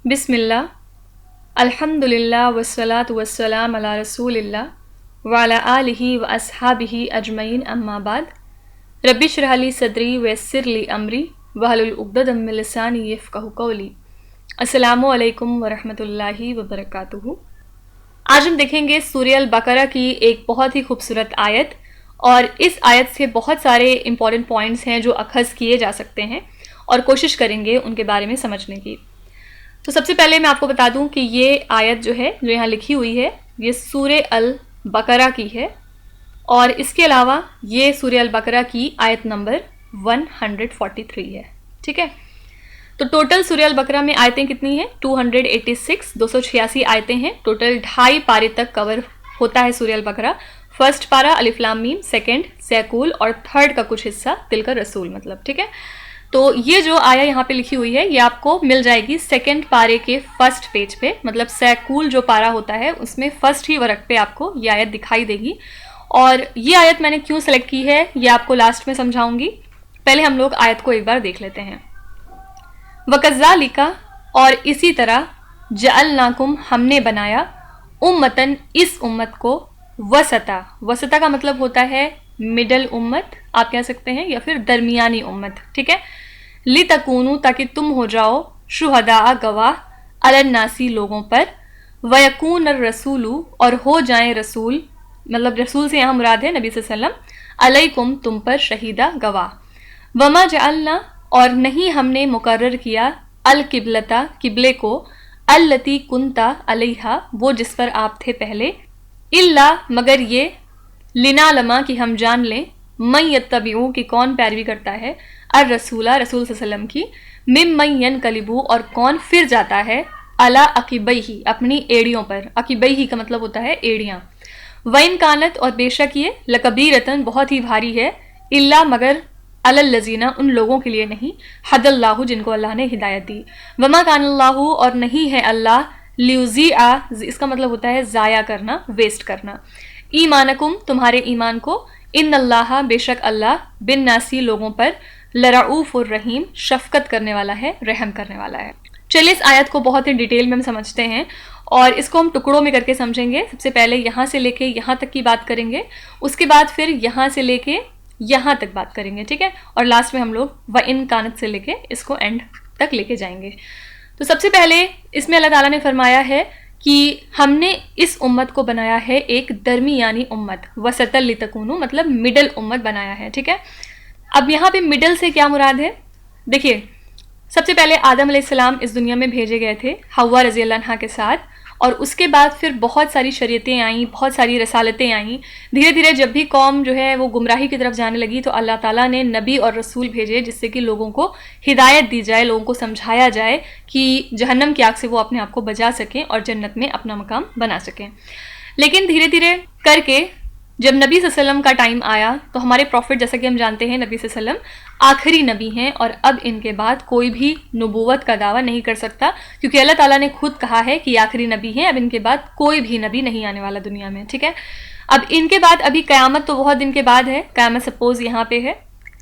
بسم اللہ الحمد للہ والصلاة والسلام علی رسول اللہ وعلی آلہ واصحابہ اجمعین اما بعد رب اشرح لی صدری ویسر لی امری واحلل عقدۃ من لسانی یفقہوا قولی۔ السلام علیکم ورحمۃ اللہ وبرکاتہ۔ آج ہم دیکھیں گے سورہ البقرہ کی ایک بہت ہی خوبصورت آیت، اور اس آیت سے بہت سارے امپورٹنٹ پوائنٹس ہیں جو اخذ کیے جا سکتے ہیں، اور کوشش کریں گے ان کے بارے میں سمجھنے کی۔ تو سب سے پہلے میں آپ کو بتا دوں کہ یہ آیت جو ہے جو یہاں لکھی ہوئی ہے یہ سورہ البقرہ کی ہے، اور اس کے علاوہ یہ سورہ البقرہ کی آیت نمبر 143 ہے، ٹھیک ہے۔ تو ٹوٹل سورہ البقرہ میں آیتیں کتنی ہیں؟ 286 286 آیتیں ہیں۔ ٹوٹل 2.5 پارے تک کور ہوتا ہے سورہ البقرہ۔ فرسٹ پارا الف لام میم، سیکنڈ سیکول، اور تھرڈ کا کچھ حصہ تلک الرسول، مطلب، ٹھیک ہے۔ تو یہ جو آیا یہاں پہ لکھی ہوئی ہے یہ آپ کو مل جائے گی سیکنڈ پارے کے فرسٹ پیج پہ، مطلب سیکول جو پارا ہوتا ہے اس میں فرسٹ ہی ورق پہ آپ کو یہ آیت دکھائی دے گی۔ اور یہ آیت میں نے کیوں سلیکٹ کی ہے یہ آپ کو لاسٹ میں سمجھاؤں گی، پہلے ہم لوگ آیت کو ایک بار دیکھ لیتے ہیں۔ وَكَذَّلِكَ، اور اسی طرح، جَعَلْنَاكُمْ، ہم نے بنایا، امتاً، اس امت کو، وسطا، وسطا کا مطلب ہوتا ہے مڈل امت آپ کہہ سکتے ہیں، یا پھر درمیانی امت، ٹھیک ہے۔ لِتَكُونُوا، تاکہ تم ہو جاؤ، شہداء، گواہ، علی الناس، لوگوں پر، وَيَكُونَ الرَّسُولُ، اور ہو جائیں رسول، مطلب رسول سے یہاں مراد ہے نبی صلی اللہ علیہ وسلم، علیکم، تم پر، شہیدہ، گواہ۔ وَمَا جَعَلْنَا، اور نہیں ہم نے مقرر کیا، القبلۃ، قبلے کو، التی کنتا علیہا، وہ جس پر آپ تھے پہلے، الا، مگر یہ، لنعلم، کہ ہم جان لیں، من یتبعو، کہ کون پیروی کرتا ہے، الرسول، رسول صلی اللہ علیہ وسلم کی، ممن ینقلبو، اور کون پھر جاتا ہے، علی عقبیہ، اپنی ایڑیوں پر، عقبیہ کا مطلب ہوتا ہے ایڑیاں، وَإِن كَانَتْ، اور بے شک یہ، لَكَبِيرَةً، بہت ہی بھاری ہے، الا، مگر، علی الذین، ان لوگوں کے لیے نہیں، حد اللہ، جن کو اللہ نے ہدایت دی، وما کان اللہ، اور نہیں ہے اللہ، لیضیع، اس کا مطلب ہوتا ہے ضائع کرنا، ویسٹ کرنا، ایمانکم، تمہارے ایمان کو، ان اللہ، بے شک اللہ، بالناس، لوگوں پر، لرعوف الرحیم، شفقت کرنے والا ہے، رحم کرنے والا ہے۔ چلیے اس آیت کو بہت ہی ڈیٹیل میں ہم سمجھتے ہیں، اور اس کو ہم ٹکڑوں میں کر کے سمجھیں گے۔ سب سے پہلے یہاں سے لے کے یہاں تک کی بات کریں گے، اس کے بعد پھر یہاں سے لے کے یہاں تک بات کریں گے، ٹھیک ہے، اور لاسٹ میں ہم لوگ وَإِن كَانَتْ سے لے کے اس کو اینڈ تک لے کے جائیں گے۔ تو سب سے پہلے اس میں اللہ تعالیٰ نے فرمایا ہے کہ ہم نے اس امت کو بنایا ہے ایک درمیانی امت، وسطا لتکونوا، مطلب مڈل امت بنایا ہے، ٹھیک ہے۔ اب یہاں پہ مڈل سے کیا مراد ہے؟ دیکھیے، سب سے پہلے آدم علیہ السلام اس دنیا میں بھیجے گئے تھے حوا رضی اللہ عنہا کے ساتھ، اور اس کے بعد پھر بہت ساری شریعتیں آئیں، بہت ساری رسالتیں آئیں۔ دھیرے دھیرے جب بھی قوم جو ہے وہ گمراہی کی طرف جانے لگی تو اللہ تعالیٰ نے نبی اور رسول بھیجے، جس سے کہ لوگوں کو ہدایت دی جائے، لوگوں کو سمجھایا جائے کہ جہنم کی آگ سے وہ اپنے آپ کو بچا سکیں اور جنت میں اپنا مقام بنا سکیں۔ لیکن دھیرے دھیرے کر کے جب نبی صلی اللہ علیہ وسلم کا ٹائم آیا تو ہمارے پروفٹ، جیسا کہ ہم جانتے ہیں، نبی صلی اللہ علیہ وسلم آخری نبی ہیں، اور اب ان کے بعد کوئی بھی نبوت کا دعویٰ نہیں کر سکتا، کیونکہ اللہ تعالیٰ نے خود کہا ہے کہ یہ آخری نبی ہیں، اب ان کے بعد کوئی بھی نبی نہیں آنے والا دنیا میں، ٹھیک ہے۔ اب ان کے بعد ابھی قیامت تو بہت دن کے بعد ہے، قیامت سپوز یہاں پہ ہے،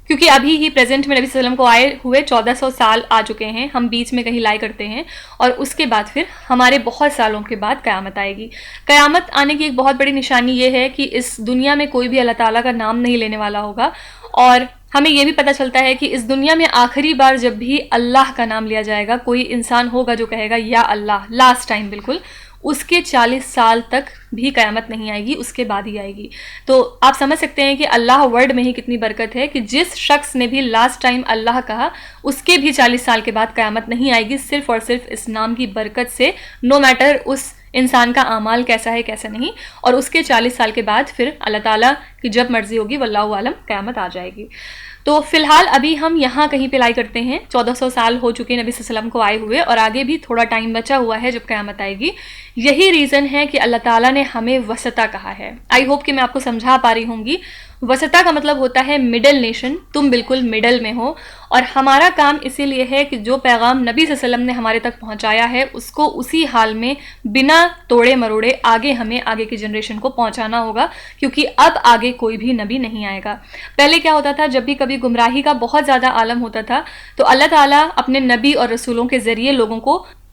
کیونکہ ابھی ہی پریزنٹ میں نبی صلی اللہ علیہ وسلم کو آئے ہوئے 1400 سال آ چکے ہیں، ہم بیچ میں کہیں لائے کرتے ہیں، اور اس کے بعد پھر ہمارے بہت سالوں کے بعد قیامت آئے گی۔ قیامت آنے کی ایک بہت بڑی نشانی یہ ہے کہ اس دنیا میں کوئی بھی اللہ تعالیٰ کا نام نہیں لینے والا ہوگا، اور ہمیں یہ بھی پتہ چلتا ہے کہ اس دنیا میں آخری بار جب بھی اللہ کا نام لیا جائے گا، کوئی انسان ہوگا جو کہے گا یا اللہ، لاسٹ ٹائم بالکل، اس کے 40 سال تک بھی قیامت نہیں آئے گی، اس کے بعد ہی آئے گی۔ تو آپ سمجھ سکتے ہیں کہ اللہ ورڈ میں ہی کتنی برکت ہے کہ جس شخص نے بھی لاسٹ ٹائم اللہ کہا اس کے بھی 40 سال کے بعد قیامت نہیں آئے گی، صرف اور صرف اس نام کی برکت سے، نو میٹر اس انسان کا اعمال کیسا ہے کیسا نہیں، اور اس کے 40 سال کے بعد پھر اللہ تعالیٰ کی جب مرضی ہوگی واللہ عالم قیامت آ جائے گی۔ تو فی الحال ابھی ہم یہاں کہیں پہ لائی کرتے ہیں، 1400 سال ہو چکے نبی صلی اللہ علیہ وسلم کو آئے ہوئے، اور آگے بھی تھوڑا ٹائم بچا ہوا ہے جب قیامت آئے گی۔ یہی ریزن ہے کہ اللہ تعالیٰ نے ہمیں وسطا کہا ہے۔ آئی ہوپ کہ میں آپ کو سمجھا پا رہی ہوں گی۔ وسطا کا مطلب ہوتا ہے مڈل نیشن، تم بالکل مڈل میں ہو، اور ہمارا کام اسی لیے ہے کہ جو پیغام نبی صلی اللہ علیہ وسلم نے ہمارے تک پہنچایا ہے اس کو اسی حال میں بنا توڑے مروڑے آگے ہمیں آگے کی جنریشن کو پہنچانا ہوگا، کیونکہ اب آگے کوئی بھی نبی نہیں آئے گا۔ پہلے کیا ہوتا تھا، جب بھی کبھی گمراہی کا بہت زیادہ عالم ہوتا تھا تو اللہ تعالیٰ اپنے نبی اور رسولوں کے ذریعے لوگوں کو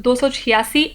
286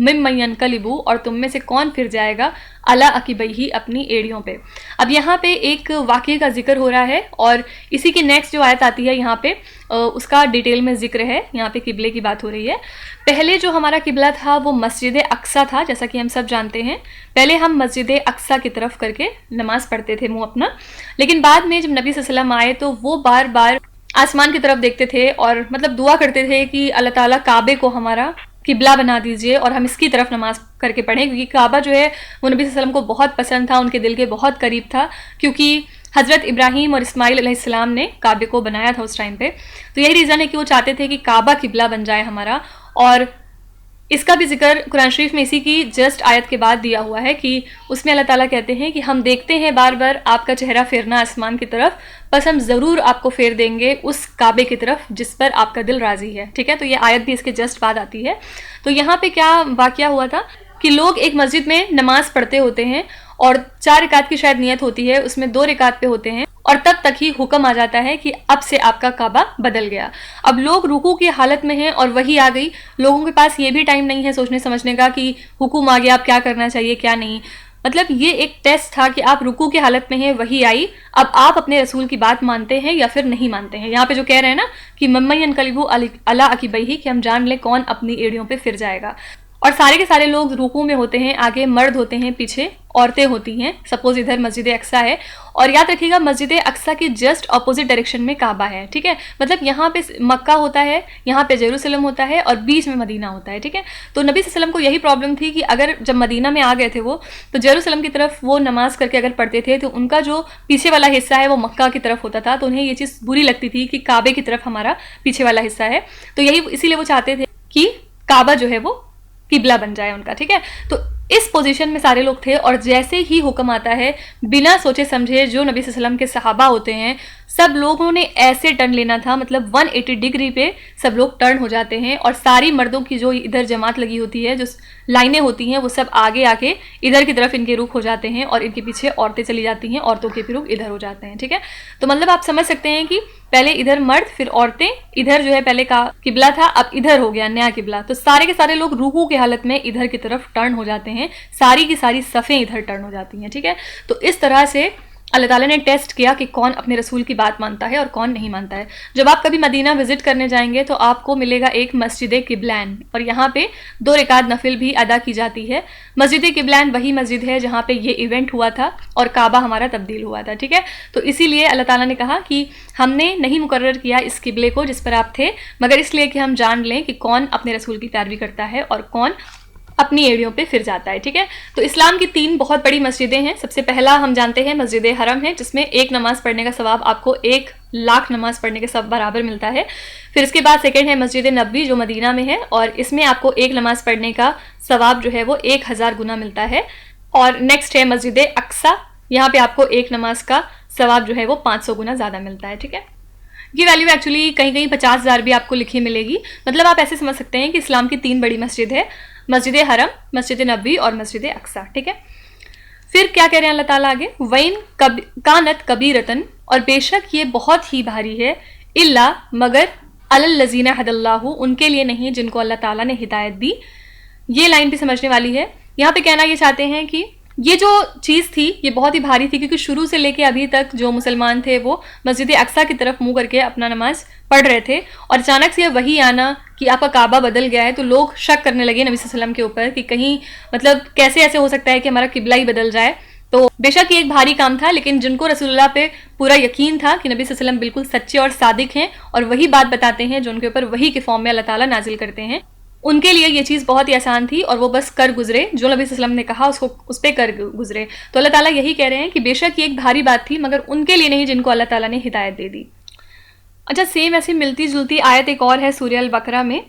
ممن ينقلبوا, اور تم میں سے کون پھر جائے گا علی عقبیہ, اپنی ایڑیوں پہ. اب یہاں پہ ایک واقعے کا ذکر ہو رہا ہے اور اسی کی نیکسٹ جو آیت آتی ہے یہاں پہ اس کا ڈیٹیل میں ذکر ہے. یہاں پہ قبلے کی بات ہو رہی ہے. پہلے جو ہمارا قبلہ تھا وہ مسجد اقصیٰ تھا, جیسا کہ ہم سب جانتے ہیں. پہلے ہم مسجد اقصیٰ کی طرف کر کے نماز پڑھتے تھے منہ اپنا, لیکن بعد میں جب نبی صلی اللہ علیہ وسلم آئے تو وہ بار بار آسمان کی طرف دیکھتے تھے اور مطلب دعا کرتے تھے کہ اللہ تعالیٰ کعبے کو ہمارا قبلہ بنا دیجئے اور ہم اس کی طرف نماز کر کے پڑھیں, کیونکہ کعبہ جو ہے وہ نبی صلی اللہ علیہ وسلم کو بہت پسند تھا, ان کے دل کے بہت قریب تھا, کیونکہ حضرت ابراہیم اور اسماعیل علیہ السلام نے کعبے کو بنایا تھا اس ٹائم پہ. تو یہی ریزن ہے کہ وہ چاہتے تھے کہ کعبہ قبلہ بن جائے ہمارا. اور اس کا بھی ذکر قرآن شریف میں اسی کی جسٹ آیت کے بعد دیا ہوا ہے کہ اس میں اللہ تعالیٰ کہتے ہیں کہ ہم دیکھتے ہیں بار بار آپ کا چہرہ پھیرنا آسمان کی طرف, بس ہم ضرور آپ کو پھیر دیں گے اس کعبے کی طرف جس پر آپ کا دل راضی ہے. ٹھیک ہے, تو یہ آیت بھی اس کے جسٹ بعد آتی ہے. تو یہاں پہ کیا واقعہ ہوا تھا کہ لوگ ایک مسجد میں نماز پڑھتے ہوتے ہیں اور 4 رکعت کی شاید نیت ہوتی ہے, اس میں 2 رکعت پہ ہوتے ہیں اور تب تک ہی حکم آ جاتا ہے کہ اب سے آپ کا کعبہ بدل گیا. اب لوگ رکوع کی حالت میں ہیں اور وہی آ گئی, لوگوں کے پاس یہ بھی ٹائم نہیں ہے سوچنے سمجھنے کا کہ حکم آ گیا اب کیا کرنا چاہیے کیا نہیں. مطلب یہ ایک ٹیسٹ تھا کہ آپ رکوع کی حالت میں ہیں, وہی آئی, اب آپ اپنے رسول کی بات مانتے ہیں یا پھر نہیں مانتے ہیں. یہاں پہ جو کہہ رہے ہیں نا کہ ممن ينقلبوا علی عقبیہ, کہ ہم جان لیں کون اپنی ایڑیوں پہ پھر جائے گا. اور سارے کے سارے لوگ رکوع میں ہوتے ہیں, آگے مرد ہوتے ہیں, پیچھے عورتیں ہوتی ہیں. سپوز ادھر مسجد اقصیٰ ہے اور یاد رکھیے گا مسجد اقصیٰ کی جسٹ اپوزٹ ڈائریکشن میں کعبہ ہے. ٹھیک ہے, مطلب یہاں پہ مکہ ہوتا ہے, یہاں پہ یروشلم ہوتا ہے اور بیچ میں مدینہ ہوتا ہے. ٹھیک ہے, تو نبی صلی اللہ علیہ وسلم کو یہی پرابلم تھی کہ اگر جب مدینہ میں آ گئے تھے وہ, تو یروشلم کی طرف وہ نماز کر کے اگر پڑھتے تھے تو ان کا جو پیچھے والا حصہ ہے وہ مکہ کی طرف ہوتا تھا, تو انہیں یہ چیز بری لگتی تھی کہ کعبے کی طرف ہمارا پیچھے والا حصہ ہے. تو یہی اسی لیے وہ چاہتے تھے کہ کعبہ جو ہے وہ قبلہ بن جائے ان کا. ٹھیک ہے, تو اس پوزیشن میں سارے لوگ تھے اور جیسے ہی حکم آتا ہے بنا سوچے سمجھے جو نبی صلی اللہ علیہ وسلم کے صحابہ ہوتے ہیں سب لوگوں نے ایسے ٹرن لینا تھا, مطلب 180 ڈگری پہ سب لوگ ٹرن ہو جاتے ہیں. اور ساری مردوں کی جو ادھر جماعت لگی ہوتی ہے, جو لائنیں ہوتی ہیں, وہ سب آگے آ کے ادھر کی طرف ان کے رخ ہو جاتے ہیں اور ان کے پیچھے عورتیں چلی جاتی ہیں, عورتوں کے بھی رخ ادھر ہو جاتے ہیں. ٹھیک ہے, تو مطلب آپ سمجھ سکتے ہیں کہ پہلے ادھر مرد پھر عورتیں, ادھر جو ہے پہلے کا قبلہ تھا اب ادھر ہو گیا نیا قبلہ, تو سارے کے سارے لوگ رکوع کی حالت میں ادھر کی طرف ٹرن ہو جاتے ہیں, ساری کی ساری صفیں ادھر ٹرن ہو جاتی ہیں. ٹھیک ہے, تو اس طرح سے اللہ تعالیٰ نے ٹیسٹ کیا کہ کون اپنے رسول کی بات مانتا ہے اور کون نہیں مانتا ہے. جب آپ کبھی مدینہ وزٹ کرنے جائیں گے تو آپ کو ملے گا ایک مسجد قبلین, اور یہاں پہ 2 رکعت نفل بھی ادا کی جاتی ہے. مسجد قبلین وہی مسجد ہے جہاں پہ یہ ایونٹ ہوا تھا اور کعبہ ہمارا تبدیل ہوا تھا. ٹھیک ہے, تو اسی لیے اللہ تعالیٰ نے کہا کہ ہم نے نہیں مقرر کیا اس قبلے کو جس پر آپ تھے, مگر اس لیے کہ ہم جان لیں کہ کون اپنے رسول کی پیروی کرتا ہے اور کون اپنی ایڑیوں پہ پھر جاتا ہے. ٹھیک ہے, تو اسلام کی 3 بہت بڑی مسجدیں ہیں. سب سے پہلا ہم جانتے ہیں مسجد حرم ہے, جس میں 1 نماز پڑھنے کا ثواب آپ کو 1,00,000 نماز پڑھنے کے سب برابر ملتا ہے. پھر اس کے بعد سیکنڈ ہے مسجد نبوی جو مدینہ میں ہے, اور اس میں آپ کو 1 نماز پڑھنے کا ثواب جو ہے وہ 1000 گنا ملتا ہے. اور نیکسٹ ہے مسجد اقصیٰ, یہاں پہ آپ کو 1 نماز کا ثواب جو ہے وہ 500 گنا زیادہ ملتا ہے. ٹھیک ہے, یہ ویلیو ایکچولی کہیں کہیں 50,000 بھی آپ کو لکھی ملے گی. مطلب آپ ایسے سمجھ سکتے ہیں کہ اسلام کی 3 بڑی مسجد ہے, مسجد حرم, مسجد نبوی اور مسجد اقصیٰ. ٹھیک ہے, پھر کیا کہہ رہے ہیں اللہ تعالیٰ آگے, وَإِن کانت کبیرتن, اور بے شک یہ بہت ہی بھاری ہے, الا مگر علی الذین ھدی اللہ, ان کے لیے نہیں جن کو اللہ تعالیٰ نے ہدایت دی. یہ لائن بھی سمجھنے والی ہے. یہاں پہ کہنا یہ چاہتے ہیں کہ یہ جو چیز تھی یہ بہت ہی بھاری تھی, کیونکہ شروع سے لے کے ابھی تک جو مسلمان تھے وہ مسجد اقصیٰ کی طرف منہ کر کے اپنا نماز پڑھ رہے تھے, اور اچانک سے وہی آنا کہ آپ کا کعبہ بدل گیا ہے, تو لوگ شک کرنے لگے نبی صلی اللہ علیہ وسلم کے اوپر کہ کہیں مطلب کیسے ایسے ہو سکتا ہے کہ ہمارا قبلہ ہی بدل جائے. تو بے شک یہ ایک بھاری کام تھا, لیکن جن کو رسول اللہ پہ پورا یقین تھا کہ نبی صلی اللہ علیہ وسلم بالکل سچے اور صادق ہیں اور وہی بات بتاتے ہیں جو ان کے اوپر وحی کے فارم میں اللہ تعالیٰ نازل کرتے ہیں, ان کے لیے یہ چیز بہت ہی آسان تھی اور وہ بس کر گزرے, جو نبی صلی اللہ علیہ وسلم نے کہا اس پہ کر گزرے. تو اللہ تعالیٰ یہی کہہ رہے ہیں کہ بے شک یہ ایک بھاری بات تھی مگر ان کے لیے نہیں جن کو اللہ تعالیٰ نے ہدایت دے دی. اچھا, سیم ایسی ملتی جلتی آیت ایک اور ہے سورہ البقرہ میں,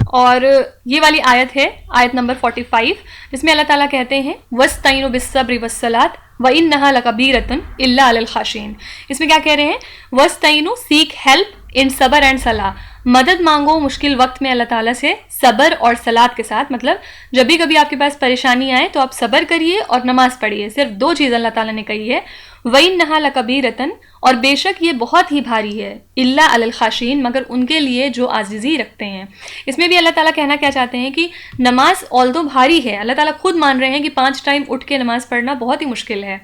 اور یہ والی آیت ہے آیت نمبر 45, جس میں اللہ تعالیٰ کہتے ہیں وَاسْتَعِینُوا بِالصَّبْرِ وَالصَّلَاةِ وَإِنَّهَا لَكَبِیرَةٌ إِلَّا عَلَى الْخَاشِعِینَ. اس میں کیا کہہ رہے ہیں, وَاسْتَعِینُوا, سیک ہیلپ, ان صبر اینڈ صلاح, مدد مانگو مشکل وقت میں اللہ تعالیٰ سے صبر اور صلات کے ساتھ، مطلب جب بھی کبھی آپ کے پاس پریشانی آئے تو آپ صبر کریے اور نماز پڑھیے. صرف 2 چیز اللہ تعالیٰ نے کہی ہے. وَإِنَّهَا لَكَبِيرَةٌ، اور بے شک یہ بہت ہی بھاری ہے. إِلَّا عَلَى الْخَاشِعِينَ، مگر ان کے لیے جو عاجزی رکھتے ہیں. اس میں بھی اللہ تعالیٰ کہنا کیا چاہتے ہیں کہ نماز although بھاری ہے، اللہ تعالیٰ خود مان رہے ہیں کہ 5 ٹائم اٹھ کے نماز پڑھنا بہت ہی مشکل ہے.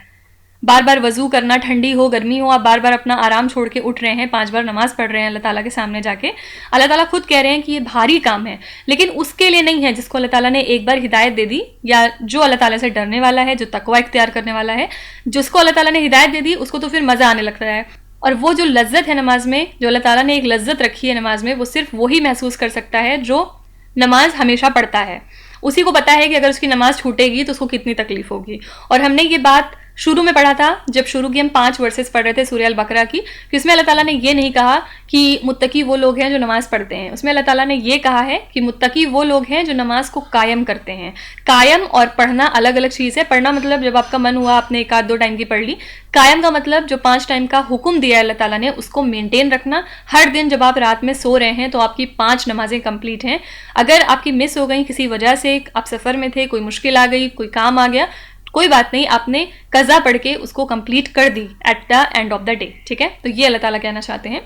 بار بار وضو کرنا، ٹھنڈی ہو گرمی ہو، آپ بار بار اپنا آرام چھوڑ کے اٹھ رہے ہیں، 5 بار نماز پڑھ رہے ہیں اللہ تعالیٰ کے سامنے جا کے. اللہ تعالیٰ خود کہہ رہے ہیں کہ یہ بھاری کام ہے، لیکن اس کے لیے نہیں ہے جس کو اللہ تعالیٰ نے ایک بار ہدایت دے دی، یا جو اللہ تعالیٰ سے ڈرنے والا ہے، جو تقوی اختیار کرنے والا ہے. جس کو اللہ تعالیٰ نے ہدایت دے دی اس کو تو پھر مزہ آنے لگتا ہے. اور وہ جو لذت ہے نماز میں، جو اللہ تعالیٰ نے ایک لذت رکھی ہے نماز میں، وہ صرف وہی محسوس کر سکتا ہے جو نماز ہمیشہ پڑھتا ہے. اسی کو پتا ہے کہ اگر اس کی نماز چھوٹے گی تو اس کو کتنی تکلیف ہوگی. اور ہم نے یہ بات شروع میں پڑھا تھا، جب شروع کی ہم 5 ورسز پڑھ رہے تھے سورہ البقرہ کی، کہ اس میں اللہ تعالیٰ نے یہ نہیں کہا کہ متقی وہ لوگ ہیں جو نماز پڑھتے ہیں. اس میں اللہ تعالیٰ نے یہ کہا ہے کہ متقی وہ لوگ ہیں جو نماز کو قائم کرتے ہیں. قائم اور پڑھنا الگ الگ چیز ہے. پڑھنا مطلب جب آپ کا من ہوا آپ نے 1-2 ٹائم کی پڑھ لی. قائم کا مطلب جو 5 ٹائم کا حکم دیا ہے اللہ تعالیٰ نے اس کو مینٹین رکھنا. ہر دن جب آپ رات میں سو رہے ہیں تو آپ کی 5 نمازیں کمپلیٹ ہیں. اگر آپ کی مس ہو گئیں کسی وجہ سے، آپ سفر میں تھے، کوئی مشکل آ گئی، کوئی کام آ گیا، کوئی بات نہیں، آپ نے قضا پڑھ کے اس کو کمپلیٹ کر دی at the end of the day. ٹھیک ہے، تو یہ اللہ تعالیٰ کہنا چاہتے ہیں.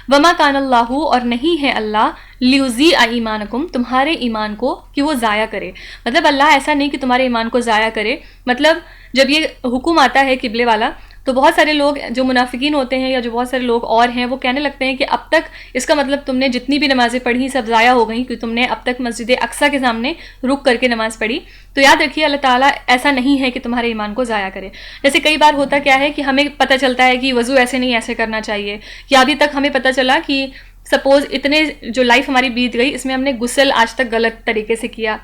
وما کان اللہ، اور نہیں ہے اللہ، لیضیع ایمانکم، تمہارے ایمان کو کہ وہ ضائع کرے. مطلب اللہ ایسا نہیں کہ تمہارے ایمان کو ضائع کرے. مطلب جب یہ حکم آتا ہے قبلے والا تو بہت سارے لوگ جو منافقین ہوتے ہیں یا جو بہت سارے لوگ اور ہیں وہ کہنے لگتے ہیں کہ اب تک اس کا مطلب تم نے جتنی بھی نمازیں پڑھی سب ضائع ہو گئیں کہ تم نے اب تک مسجد اقصیٰ کے سامنے رک کر کے نماز پڑھی. تو یاد رکھیے اللہ تعالیٰ ایسا نہیں ہے کہ تمہارے ایمان کو ضائع کرے. جیسے کئی بار ہوتا کیا ہے کہ ہمیں پتہ چلتا ہے کہ وضو ایسے نہیں ایسے کرنا چاہیے، یا ابھی تک ہمیں پتہ چلا کہ سپوز اتنے جو لائف ہماری بیت گئی اس میں ہم نے غسل آج تک غلط طریقے سے کیا،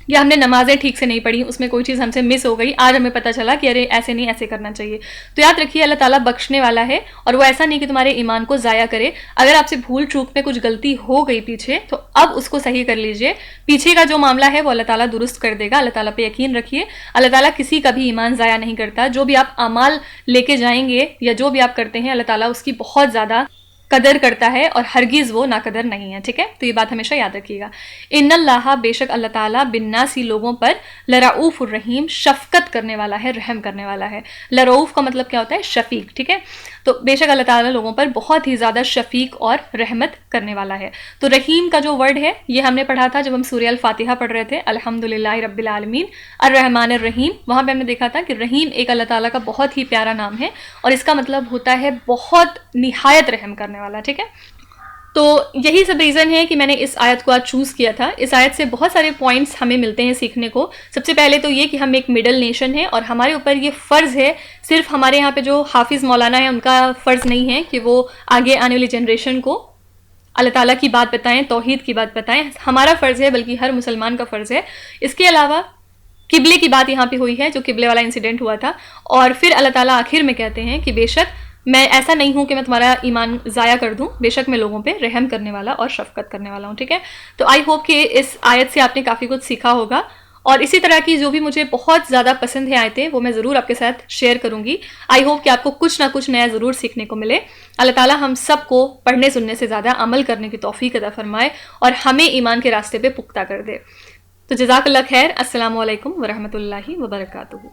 یا ہم نے نمازیں ٹھیک سے نہیں پڑھی، اس میں کوئی چیز ہم سے مس ہو گئی، آج ہمیں پتہ چلا کہ ارے ایسے نہیں ایسے کرنا چاہیے. تو یاد رکھیے اللہ تعالیٰ بخشنے والا ہے اور وہ ایسا نہیں کہ تمہارے ایمان کو ضائع کرے. اگر آپ سے بھول چوک میں کچھ غلطی ہو گئی پیچھے تو اب اس کو صحیح کر لیجئے. پیچھے کا جو معاملہ ہے وہ اللہ تعالیٰ درست کر دے گا. اللہ تعالیٰ پہ یقین رکھیے. اللہ تعالیٰ کسی کا بھی ایمان ضائع نہیں کرتا. جو بھی آپ اعمال لے کے جائیں گے یا جو بھی آپ کرتے ہیں اللہ تعالیٰ اس کی بہت زیادہ قدر کرتا ہے اور ہرگز وہ ناقدر نہیں ہے. ٹھیک ہے، تو یہ بات ہمیشہ یاد رکھیے گا. ان اللہ، بے شک اللہ تعالیٰ، بالناسی لوگوں پر، لرؤوف الرحیم، شفقت کرنے والا ہے، رحم کرنے والا ہے. لرؤوف کا مطلب کیا ہوتا ہے؟ شفیق. ٹھیک ہے، تو بے شک اللہ تعالیٰ لوگوں پر بہت ہی زیادہ شفیق اور رحمت کرنے والا ہے. تو رحیم کا جو ورڈ ہے یہ ہم نے پڑھا تھا جب ہم سورہ الفاتحہ پڑھ رہے تھے، الحمدللہ رب العالمین الرحمن الرحیم. وہاں پہ ہم نے دیکھا تھا کہ رحیم ایک اللہ تعالیٰ کا بہت ہی پیارا نام ہے اور اس کا مطلب ہوتا ہے بہت نہایت رحم کرنے والا. ٹھیک ہے، تو یہی سب ریزن ہے کہ میں نے اس آیت کو آج چوز کیا تھا. اس آیت سے بہت سارے پوائنٹس ہمیں ملتے ہیں سیکھنے کو. سب سے پہلے تو یہ کہ ہم ایک مڈل نیشن ہیں اور ہمارے اوپر یہ فرض ہے، صرف ہمارے یہاں پہ جو حافظ مولانا ہیں ان کا فرض نہیں ہے کہ وہ آگے آنے والی جنریشن کو اللہ تعالیٰ کی بات بتائیں، توحید کی بات بتائیں. ہمارا فرض ہے، بلکہ ہر مسلمان کا فرض ہے. اس کے علاوہ قبلے کی بات یہاں پہ ہوئی ہے، جو قبلے والا انسیڈنٹ ہوا تھا، اور پھر اللہ تعالیٰ آخر میں کہتے ہیں کہ بے شک میں ایسا نہیں ہوں کہ میں تمہارا ایمان ضائع کر دوں، بے شک میں لوگوں پہ رحم کرنے والا اور شفقت کرنے والا ہوں. ٹھیک ہے، تو آئی ہوپ کہ اس آیت سے آپ نے کافی کچھ سیکھا ہوگا. اور اسی طرح کی جو بھی مجھے بہت زیادہ پسند ہیں آیتیں وہ میں ضرور آپ کے ساتھ شیئر کروں گی. آئی ہوپ کہ آپ کو کچھ نہ کچھ نیا ضرور سیکھنے کو ملے. اللہ تعالیٰ ہم سب کو پڑھنے سننے سے زیادہ عمل کرنے کی توفیق عطا فرمائے اور ہمیں ایمان کے راستے پہ پختہ کر دے. تو جزاک اللہ خیر. السلام علیکم ورحمۃ اللہ وبرکاتہ.